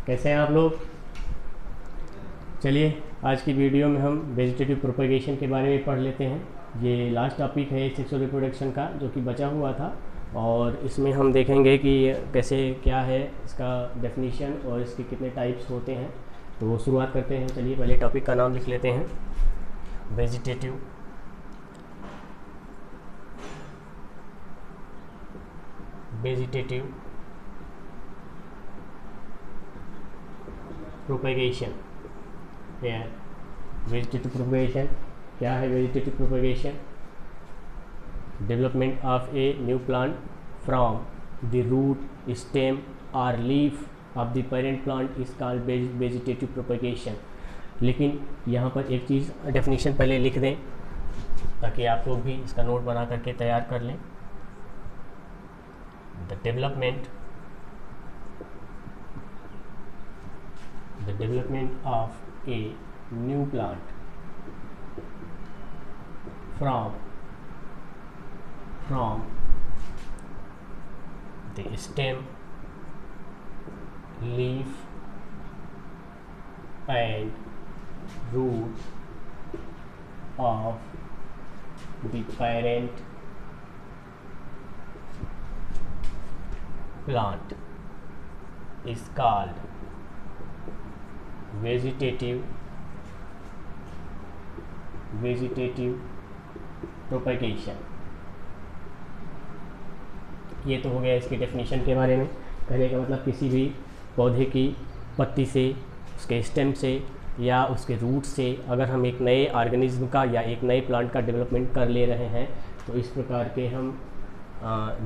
कैसे हैं आप लोग। चलिए आज की वीडियो में हम वेजिटेटिव प्रोपेगेशन के बारे में पढ़ लेते हैं। ये लास्ट टॉपिक है सेक्सुअल रिप्रोडक्शन का जो कि बचा हुआ था, और इसमें हम देखेंगे कि कैसे क्या है इसका डेफिनीशन और इसके कितने टाइप्स होते हैं। तो वो शुरुआत करते हैं। चलिए पहले टॉपिक का नाम लिख लेते हैं, वेजिटेटिव प्रोपेगेशन। वेजिटेटिव प्रोपेगेशन क्या है? Vegetative propagation development of a new plant from the root, stem और leaf of the parent plant is called vegetative propagation. लेकिन यहाँ पर एक चीज़ डेफिनेशन पहले लिख दें ताकि आप लोग भी इसका नोट बना करके तैयार कर लें। The development of a new plant from the stem, leaf and root of the parent plant is called vegetative propagation. ये तो हो गया इसके डेफिनेशन के बारे में। कहने का मतलब किसी भी पौधे की पत्ती से, उसके स्टेम से या उसके रूट से अगर हम एक नए ऑर्गेनिज्म का या एक नए प्लांट का डेवलपमेंट कर ले रहे हैं तो इस प्रकार के हम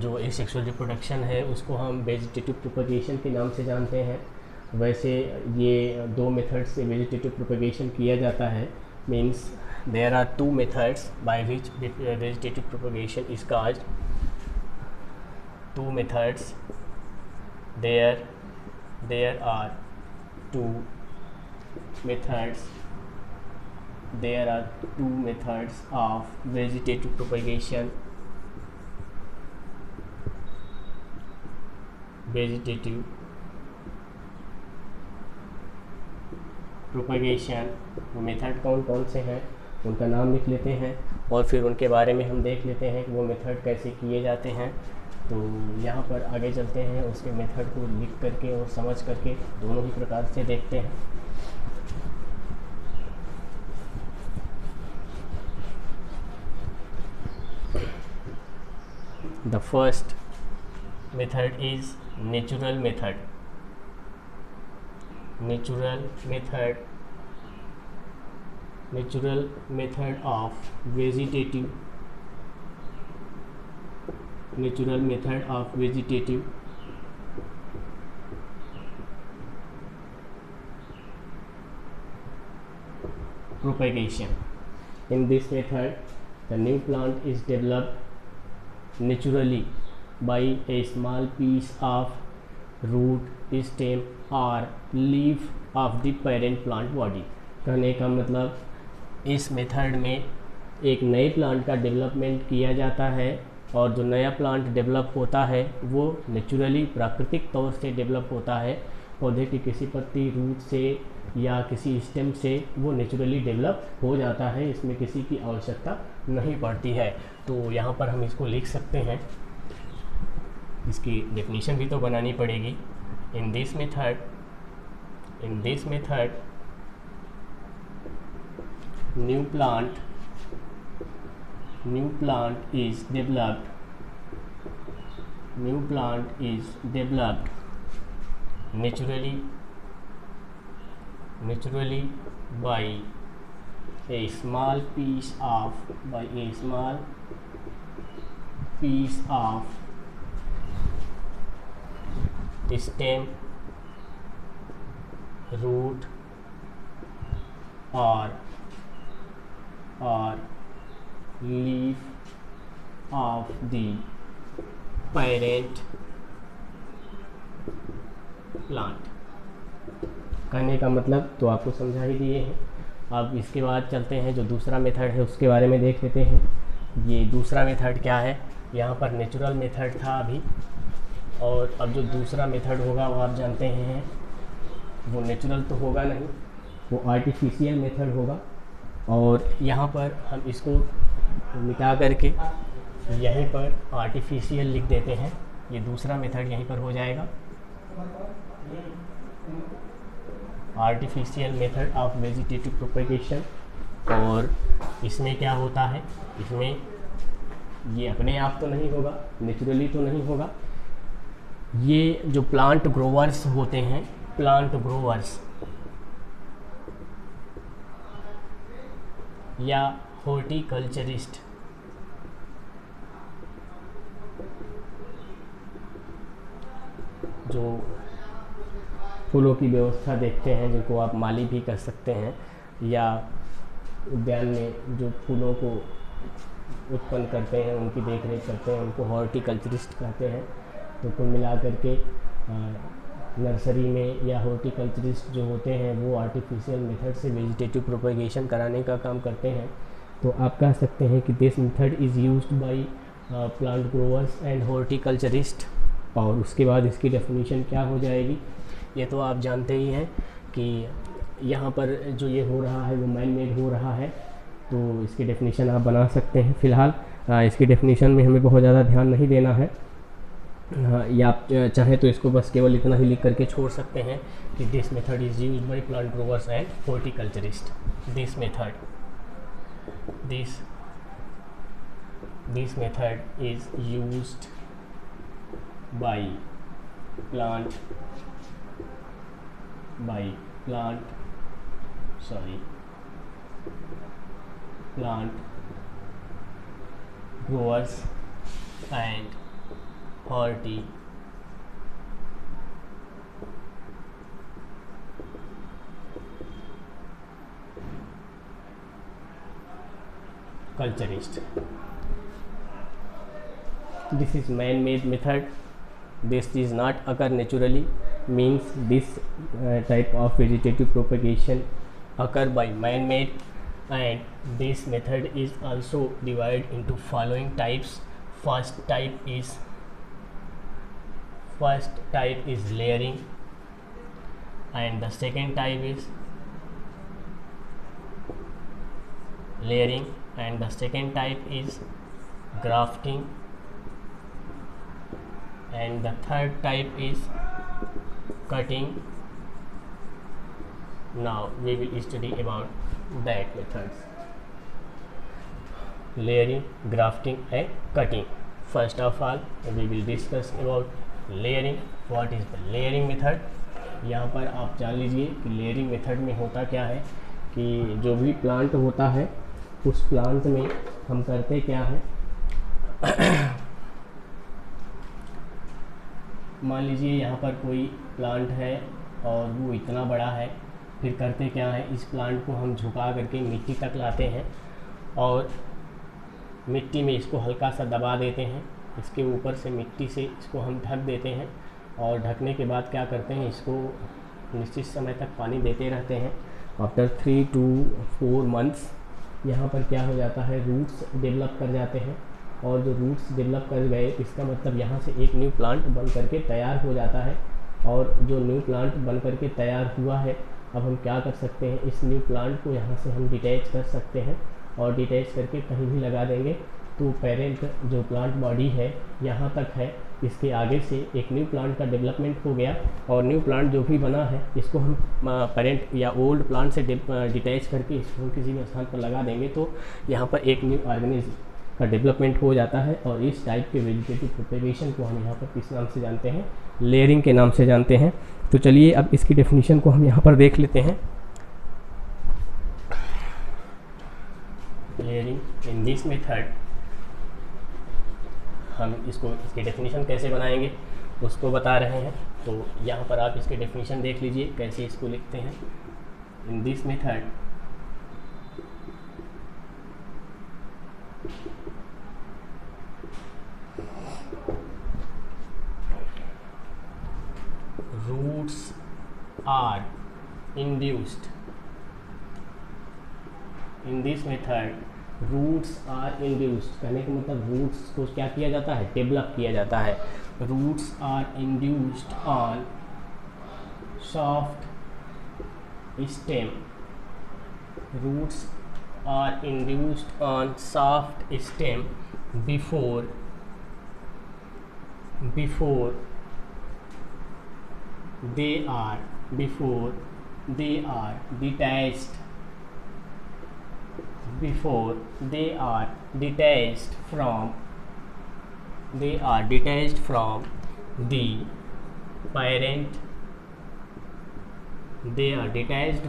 जो एसेक्सुअल रिप्रोडक्शन है उसको हम वेजिटेटिव प्रोपेगेशन के नाम से जानते हैं। वैसे ये दो मेथड से वेजिटेटिव प्रोपेगेशन किया जाता है। Means there are two methods by which vegetative propagation is called. Two methods, there are two methods of vegetative propagation. Vegetative propagation वो मेथड कौन कौन से हैं उनका नाम लिख लेते हैं और फिर उनके बारे में हम देख लेते हैं कि वो मेथड कैसे किए जाते हैं। तो यहाँ पर आगे चलते हैं, उसके मेथड को लिख करके और समझ करके दोनों ही प्रकार से देखते हैं। The first method is natural method. Natural method of vegetative propagation. In this method, the new plant is developed naturally by a small piece of root, stem और leaf of the parent plant body. कहने का मतलब इस method में एक नए plant का development किया जाता है और जो नया प्लांट डेवलप होता है वो नेचुरली प्राकृतिक तौर से डेवलप होता है। पौधे की किसी पत्ती, रूट से या किसी स्टेम से वो नेचुरली डेवलप हो जाता है, इसमें किसी की आवश्यकता नहीं पड़ती है। तो यहाँ पर हम इसको लिख सकते हैं, इसकी डेफिनेशन भी तो बनानी पड़ेगी। In this method, new plant is developed naturally by a small piece of stem, root or leaf of the parent plant। कहने का मतलब तो आपको समझा ही दिए हैं। अब इसके बाद चलते हैं, जो दूसरा मेथड है उसके बारे में देख लेते हैं। ये दूसरा मेथड क्या है? यहाँ पर नेचुरल मेथड था अभी, और अब जो दूसरा मेथड होगा वो आप जानते हैं वो नेचुरल तो होगा नहीं, वो आर्टिफिशियल मेथड होगा। और यहाँ पर हम इसको मिटा करके यहीं पर आर्टिफिशियल लिख देते हैं, ये दूसरा मेथड यहीं पर हो जाएगा, artificial method of vegetative propagation. और इसमें क्या होता है, इसमें ये अपने आप तो नहीं होगा, नेचुरली तो नहीं होगा, ये जो प्लांट ग्रोवर्स होते हैं, प्लांट ग्रोवर्स या हॉर्टिकल्चरिस्ट, जो फूलों की व्यवस्था देखते हैं, जिनको आप माली भी कर सकते हैं, या उद्यान में जो फूलों को उत्पन्न करते हैं उनकी देख रेख करते हैं, उनको हॉर्टिकल्चरिस्ट कहते हैं। तो कुल मिला करके नर्सरी में या हॉर्टिकल्चरिस्ट जो होते हैं वो आर्टिफिशियल मेथड से वेजिटेटिव प्रोपेगेशन कराने का काम करते हैं। तो आप कह सकते हैं कि this method is used by plant growers and horticulturist. और उसके बाद इसकी डेफिनेशन क्या हो जाएगी, ये तो आप जानते ही हैं कि यहाँ पर जो ये हो रहा है वो मैन मेड हो रहा है, तो इसकी डेफिनेशन आप बना सकते हैं। फ़िलहाल इसकी डेफिनेशन में हमें बहुत ज़्यादा ध्यान नहीं देना है, या आप चाहें तो इसको बस केवल इतना ही लिख करके छोड़ सकते हैं कि this method is used by plant growers and horticulturist. This method is used by plant growers and horticulturist. This is man-made method. This is not occur naturally, means this type of vegetative propagation occur by man-made, and this method is also divided into following types. First type is layering, and the second type is grafting, and the third type is cutting. Now we will study about that methods: layering, grafting and cutting. First of all we will discuss about layering. What is the layering method? यहाँ पर आप जान लीजिए कि layering method में होता क्या है कि जो भी प्लांट होता है उस प्लांट में हम करते क्या है, मान लीजिए यहाँ पर कोई प्लांट है और वो इतना बड़ा है, फिर करते क्या है, इस प्लांट को हम झुका करके मिट्टी तक लाते हैं और मिट्टी में इसको हल्का सा दबा देते हैं, इसके ऊपर से मिट्टी से इसको हम ढक देते हैं, और ढकने के बाद क्या करते हैं, इसको निश्चित समय तक पानी देते रहते हैं। आफ्टर 3 to 4 months यहाँ पर क्या हो जाता है, रूट्स डेवलप कर जाते हैं, और जो रूट्स डेवलप कर गए इसका मतलब यहाँ से एक न्यू प्लांट बन करके तैयार हो जाता है। और जो न्यू प्लांट बन करके तैयार हुआ है, अब हम क्या कर सकते हैं, इस न्यू प्लांट को यहाँ से हम डिटैच कर सकते हैं, और डिटैच करके कहीं भी लगा देंगे तो पेरेंट जो प्लांट बॉडी है यहाँ तक है, इसके आगे से एक न्यू प्लांट का डेवलपमेंट हो गया, और न्यू प्लांट जो भी बना है इसको हम पेरेंट या ओल्ड प्लांट से डिटैच करके इसको हम किसी भी स्थान पर लगा देंगे, तो यहाँ पर एक न्यू ऑर्गेनिज्म का डेवलपमेंट हो जाता है। और इस टाइप के वेजिटेटिव प्रोपेगेशन को हम यहाँ पर किस नाम से जानते हैं, लेयरिंग के नाम से जानते हैं। तो चलिए अब इसकी डेफिनेशन को हम यहाँ पर देख लेते हैं। लेयरिंग इन दिस मेथड, हम इसकी डेफिनेशन कैसे बनाएंगे उसको बता रहे हैं। तो यहाँ पर आप इसकी डेफिनेशन देख लीजिए कैसे इसको लिखते हैं। In this method roots are induced. In this method roots are induced, कहने का मतलब रूट्स को क्या किया जाता है, डेवलप किया जाता है। Roots are induced on soft stem. Roots are induced on soft stem before they are detached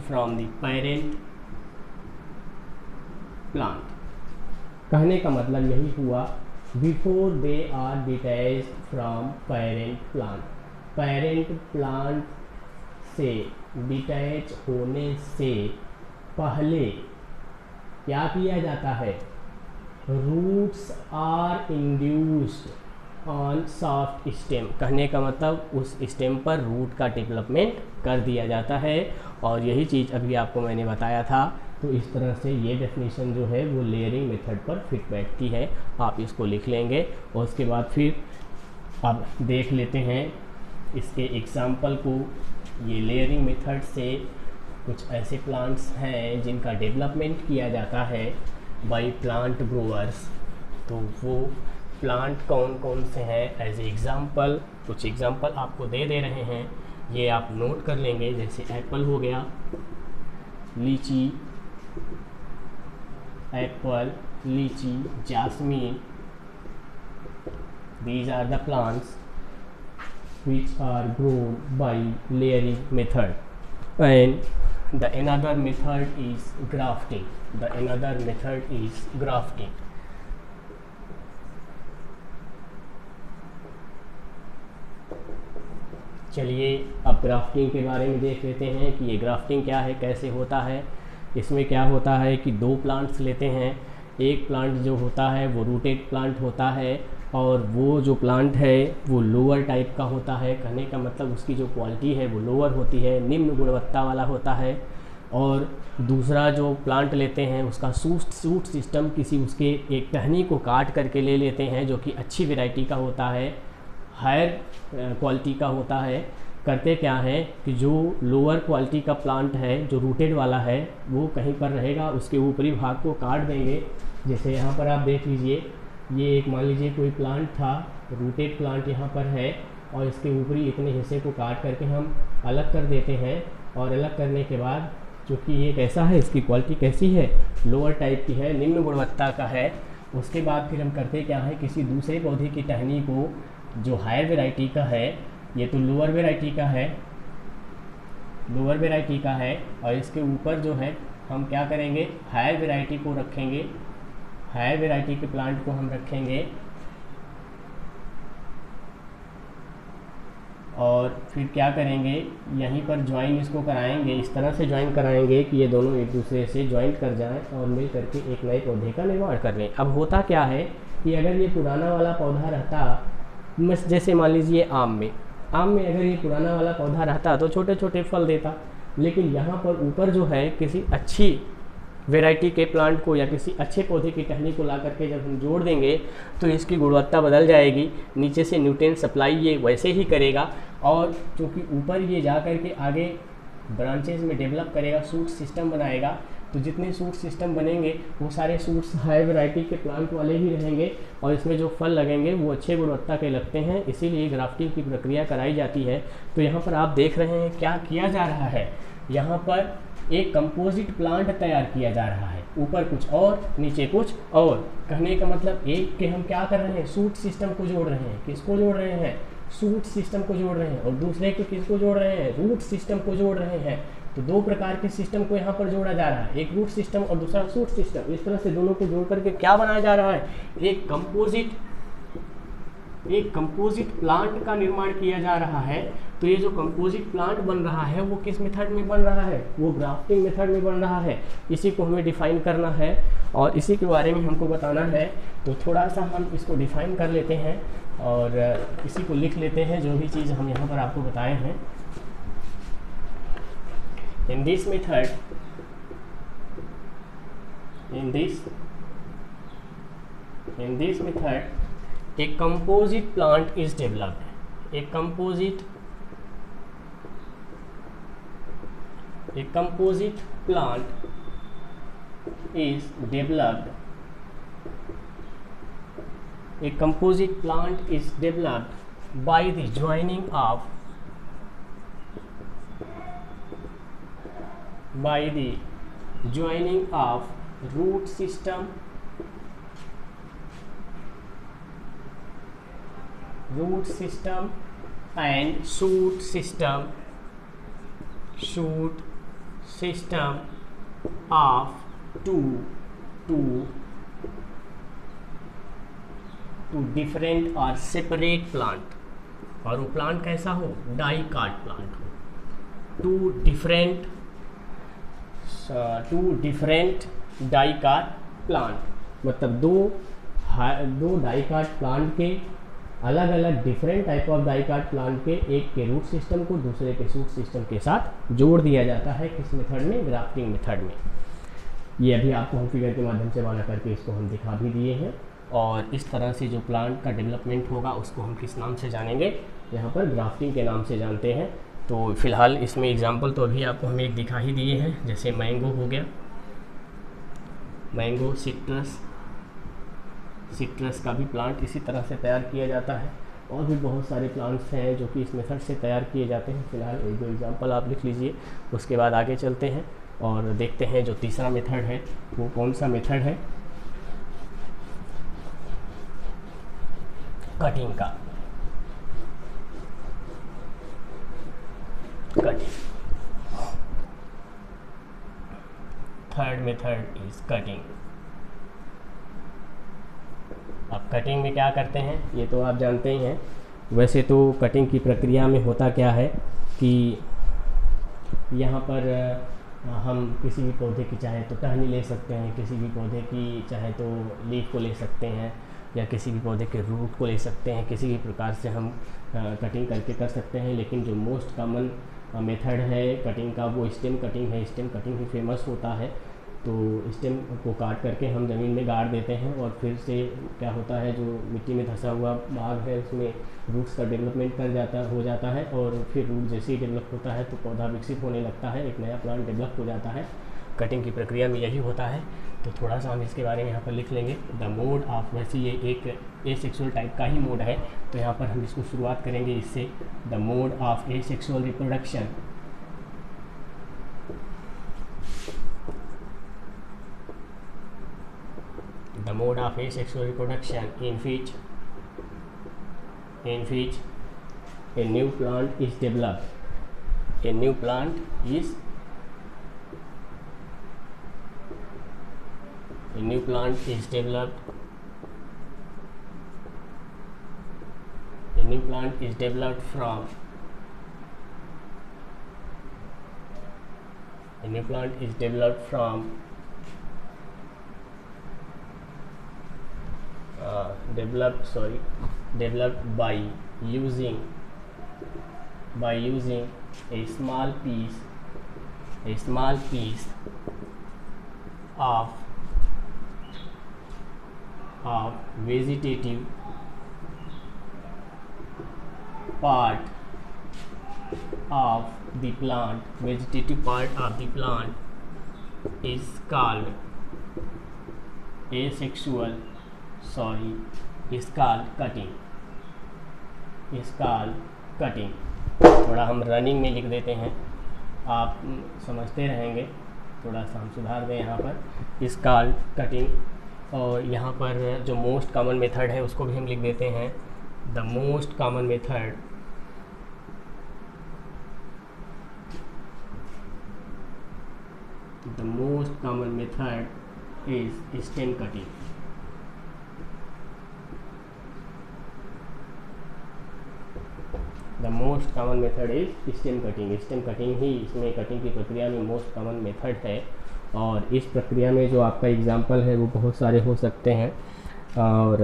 from the parent plant. कहने का मतलब यही हुआ, before they are detached from parent plant. Parent plant से डिटैच होने से पहले क्या किया जाता है? Roots are induced on soft stem. कहने का मतलब उस स्टेम पर रूट का डेवलपमेंट कर दिया जाता है. और यही चीज़ अभी आपको मैंने बताया था. तो इस तरह से ये डेफिनेशन जो है वो लेयरिंग मेथड पर फिट बैठती है. आप इसको लिख लेंगे और उसके बाद फिर अब देख लेते हैं इसके एग्जाम्पल को. ये लेयरिंग मेथड से कुछ ऐसे प्लांट्स हैं जिनका डेवलपमेंट किया जाता है बाय प्लांट ग्रोअर्स. तो वो प्लांट कौन कौन से हैं एज एग्ज़ाम्पल, कुछ एग्जाम्पल आपको दे रहे हैं, ये आप नोट कर लेंगे. जैसे एप्पल हो गया, लीची, एप्पल, लीची, jasmine. These are the plants which are grown by layering method. And the another method is grafting. चलिए अब ग्राफ्टिंग के बारे में देख लेते हैं कि ये ग्राफ्टिंग क्या है, कैसे होता है. इसमें क्या होता है कि दो प्लांट्स लेते हैं. एक प्लांट जो होता है वो रूटेड प्लांट होता है और वो जो प्लांट है वो लोअर टाइप का होता है. कहने का मतलब उसकी जो क्वालिटी है वो लोअर होती है, निम्न गुणवत्ता वाला होता है. और दूसरा जो प्लांट लेते हैं उसका सूट सिस्टम किसी उसके एक टहनी को काट करके ले लेते हैं जो कि अच्छी वैरायटी का होता है, हायर क्वालिटी का होता है. करते क्या है कि जो लोअर क्वालिटी का प्लांट है जो रूटेड वाला है वो कहीं पर रहेगा, उसके ऊपरी भाग को काट देंगे. जैसे यहाँ पर आप देख लीजिए, ये एक मान लीजिए कोई प्लांट था, रूटेड प्लांट यहाँ पर है और इसके ऊपरी इतने हिस्से को काट करके हम अलग कर देते हैं. और अलग करने के बाद चूँकि ये कैसा है, इसकी क्वालिटी कैसी है, लोअर टाइप की है, निम्न गुणवत्ता का है. उसके बाद फिर हम करते क्या है, किसी दूसरे पौधे की टहनी को जो हायर वैरायटी का है, ये तो लोअर वैरायटी का है और इसके ऊपर जो है हम क्या करेंगे, हायर वैरायटी को रखेंगे, हायर वैरायटी के प्लांट को हम रखेंगे और फिर क्या करेंगे, यहीं पर ज्वाइन इसको कराएंगे. इस तरह से ज्वाइन कराएंगे कि ये दोनों एक दूसरे से ज्वाइंट कर जाएं और मिल करके एक नए पौधे का निर्माण कर लें. अब होता क्या है कि अगर ये पुराना वाला पौधा रहता, जैसे मान लीजिए आम में अगर ये पुराना वाला पौधा रहता तो छोटे छोटे फल देता. लेकिन यहाँ पर ऊपर जो है किसी अच्छी वैरायटी के प्लांट को या किसी अच्छे पौधे की टहनी को ला करके जब हम जोड़ देंगे तो इसकी गुणवत्ता बदल जाएगी. नीचे से न्यूट्रिएंट सप्लाई ये वैसे ही करेगा और चूँकि ऊपर ये जा कर के आगे ब्रांचेज में डेवलप करेगा, सूट सिस्टम बनाएगा. तो जितने सूट सिस्टम बनेंगे वो सारे सूट्स हाई वैरायटी के प्लांट वाले ही रहेंगे और इसमें जो फल लगेंगे वो अच्छे गुणवत्ता के लगते हैं. इसीलिए ग्राफ्टिंग की प्रक्रिया कराई जाती है. तो यहाँ पर आप देख रहे हैं क्या किया जा रहा है, यहाँ पर एक कंपोजिट प्लांट तैयार किया जा रहा है, ऊपर कुछ और नीचे कुछ और. कहने का मतलब एक के हम क्या कर रहे हैं, सूट सिस्टम को जोड़ रहे हैं. किसको जोड़ रहे हैं, सूट सिस्टम को जोड़ रहे हैं. और दूसरे के किसको जोड़ रहे हैं, रूट सिस्टम को जोड़ रहे हैं. तो दो प्रकार के सिस्टम को यहाँ पर जोड़ा जा रहा है, एक रूट सिस्टम और दूसरा सूट सिस्टम. इस तरह से दोनों को जोड़ करके क्या बनाया जा रहा है, एक कंपोजिट प्लांट का निर्माण किया जा रहा है. तो ये जो कंपोजिट प्लांट बन रहा है वो किस मेथड में बन रहा है, वो ग्राफ्टिंग मेथड में बन रहा है. इसी को हमें डिफाइन करना है और इसी के बारे में हमको बताना है. तो थोड़ा सा हम इसको डिफाइन कर लेते हैं और इसी को लिख लेते हैं, जो भी चीज़ हम यहाँ पर आपको बताए हैं. In this method, a composite plant is developed. A composite A composite plant is developed. A composite plant is developed by the joining of root system and shoot system of two different और separate plant, और वो plant कैसा हो, dicot plant हो। To different dicot plant, मतलब दो dicot plant के अलग अलग different type of dicot plant के एक के रूट सिस्टम को दूसरे के शूट सिस्टम के साथ जोड़ दिया जाता है। किस मेथड में, ग्राफ्टिंग मेथड में। ये अभी आपको हम फिगर के माध्यम से बना करके इसको हम दिखा भी दिए हैं। और इस तरह से जो प्लांट का डेवलपमेंट होगा उसको हम किस नाम से जानेंगे, यहाँ पर ग्राफ्टिंग के नाम से जानते हैं। तो फिलहाल इसमें एग्जांपल तो अभी आपको हम एक दिखा ही दिए हैं, जैसे मैंगो हो गया, मैंगो, सिट्रस का भी प्लांट इसी तरह से तैयार किया जाता है। और भी बहुत सारे प्लांट्स हैं जो कि इस मेथड से तैयार किए जाते हैं। फिलहाल एक दो एग्जांपल आप लिख लीजिए, उसके बाद आगे चलते हैं और देखते हैं जो तीसरा मेथड है वो कौन सा मेथड है, कटिंग का। Third method is cutting. अब कटिंग में क्या करते हैं ये तो आप जानते ही हैं। वैसे तो कटिंग की प्रक्रिया में होता क्या है कि यहाँ पर हम किसी भी पौधे की चाहे तो टहनी ले सकते हैं, किसी भी पौधे की चाहे तो लीफ को ले सकते हैं, या किसी भी पौधे के रूट को ले सकते हैं। किसी भी प्रकार से हम कटिंग करके कर सकते हैं। लेकिन जो मोस्ट कॉमन मेथड है कटिंग का वो स्टेम कटिंग है। स्टेम कटिंग ही फेमस होता है। तो स्टेम को काट करके हम ज़मीन में गाड़ देते हैं और फिर से क्या होता है, जो मिट्टी में धंसा हुआ भाग है उसमें रूट्स का डेवलपमेंट हो जाता है, और फिर रूट जैसे ही डेवलप होता है तो पौधा विकसित होने लगता है, एक नया प्लांट डेवलप हो जाता है। कटिंग की प्रक्रिया में यही होता है। तो थोड़ा सा हम इसके बारे में यहाँ पर लिख लेंगे। द मोड ऑफ, वैसे ये एक एसेक्सुअल टाइप का ही मोड है, तो यहाँ पर हम इसको शुरुआत करेंगे इससे। The mode of asexual reproduction, the mode of asexual reproduction in which a new plant is developed. A new plant is developed. A new plant is developed from developed by using a small piece of vegetative part of the plant. Vegetative part of the plant is called cutting. थोड़ा हम running में लिख देते हैं, आप समझते रहेंगे। थोड़ा सा हम सुधार दें यहाँ पर, इज कॉल्ड कटिंग। और यहाँ पर जो मोस्ट कॉमन मेथड है उसको भी हम लिख देते हैं। The most common method is stem cutting. The most common method is stem cutting. Stem cutting ही इसमें कटिंग की प्रक्रिया में मोस्ट कॉमन मेथड है। और इस प्रक्रिया में जो आपका एग्जाम्पल है वो बहुत सारे हो सकते हैं। और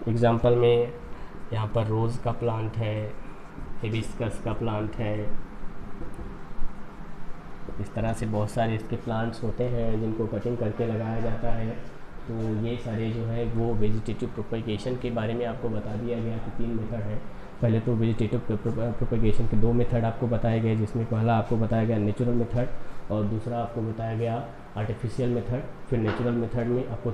एग्जाम्पल में यहाँ पर रोज़ का प्लांट है, हिबिस्कस का प्लांट है, इस तरह से बहुत सारे इसके प्लांट्स होते हैं जिनको कटिंग करके लगाया जाता है। तो ये सारे जो है वो वेजिटेटिव प्रोपेगेशन के बारे में आपको बता दिया गया कि 3 मेथड है। पहले तो वेजिटेटिव प्रोपेगेशन के 2 मेथड आपको बताए गए, जिसमें पहला आपको बताया गया नेचुरल मेथड और दूसरा आपको बताया गया आर्टिफिशियल मेथड। फिर नेचुरल मेथड में आपको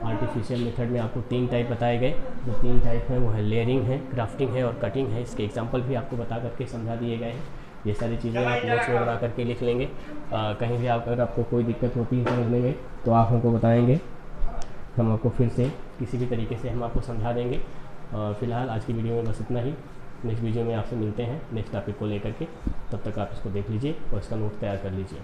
आर्टिफिशियल मेथड में आपको 3 टाइप बताए गए। जो 3 टाइप हैं वो है लेयरिंग है, ग्राफ्टिंग है और कटिंग है। इसके एग्जाम्पल भी आपको बता करके समझा दिए गए हैं। ये सारी चीज़ें आप नोट्स में बना करके लिख लेंगे। कहीं भी अगर आपको कोई दिक्कत होती है समझने में तो आप हमको बताएंगे, हम आपको फिर से किसी भी तरीके से हम आपको समझा देंगे। फ़िलहाल आज की वीडियो में बस इतना ही। नेक्स्ट वीडियो में आपसे मिलते हैं नेक्स्ट टॉपिक को लेकर के। तब तक आप इसको देख लीजिए और इसका नोट तैयार कर लीजिए।